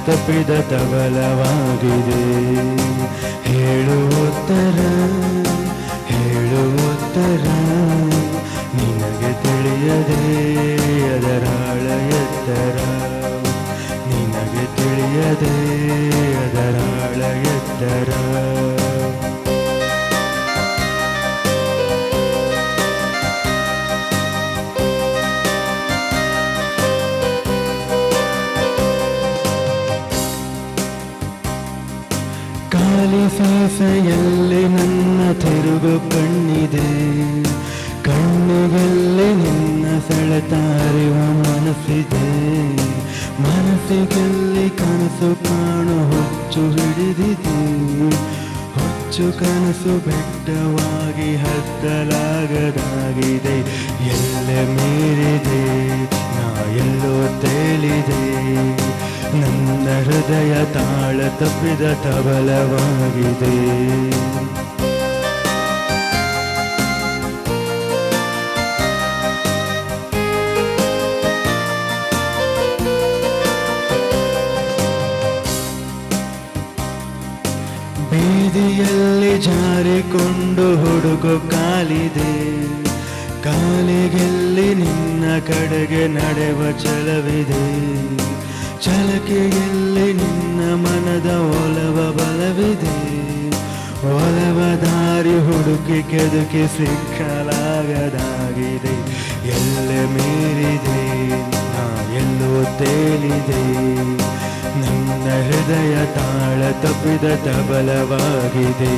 ತಪ್ಪಿದ ತಬಲವಾಗಿದೆ. ಹೇಳುವುತ್ತರ ಹೇಳುವುತ್ತರ ನಿನಗೆ ತಿಳಿಯದೆ ಅದರಾಳ ಎತ್ತರ, ನಿನಗೆ ತಿಳಿಯದೆ ಅದರಾಳ ಎತ್ತರ. ಖಾಲಿ ಸೀಸೆಯಲ್ಲಿ ನನ್ನ ತಿರುಗು ಕಣ್ಣಿದೆ, ಕಣ್ಣಿಗೆಲ್ಲಿ ನಿನ್ನ ಸೆಳೆತ ಅರಿವ ಮನಸ್ಸಿದೆ. ಮನಸ್ಸಿಗೆಲ್ಲಿ ಕನಸು ಕಾಣು ಹುಚ್ಚು ಹಿಡಿದಿದೆ, ಹುಚ್ಚು ಕನಸು ಬೆಟ್ಟವಾಗಿ ಹತ್ತಲಾಗದಾಗಿದೆ. ಎಲ್ಲೆ ಮೀರಿದೆ ನಾ ಎಲ್ಲೋ ತೇಲಿದೆ, ನನ್ನ ಹೃದಯ ತಾಳ ತಪ್ಪಿದ ತಬಲವಾಗಿದೆ. ಬೀದಿಯಲ್ಲಿ ಜಾರಿಕೊಂಡು ಹುಡುಗೋ ಕಾಲಿದೆ, ಕಾಲಿಗೆಲ್ಲಿ ನಿನ್ನ ಕಡೆಗೆ ನಡೆವ ಛಲವಿದೆ. ಛಲಕೆಯಲ್ಲಿ ನಿನ್ನ ಮನದ ಒಲವ ಬಲವಿದೆ, ಒಲವ ದಾರಿ ಹುಡುಕಿ ಕೆದುಕಿ ಸಿಕ್ಕಲಾಗದಾಗಿದೆ. ಎಲ್ಲೆ ಮೀರಿದೆ ನಾ ಎಲ್ಲೋ ತೇಲಿದೆ, ನನ್ನ ಹೃದಯ ತಾಳ ತಪ್ಪಿದ ತಬಲವಾಗಿದೆ.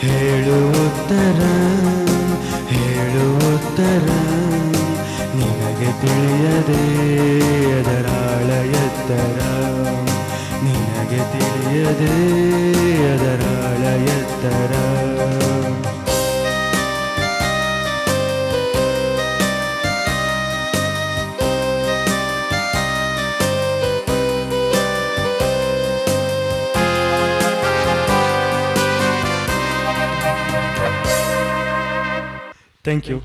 ಹೇಳುವುತ್ತರ ಹೇಳುವುತ್ತರ ನಿನಗೆ ತಿಳಿಯದೆ ಅದರಾಳ ಎತ್ತರ, ನಿನಗೆ ತಿಳಿಯದೆ ಅದರಾಳ ಎತ್ತರ. Thank you.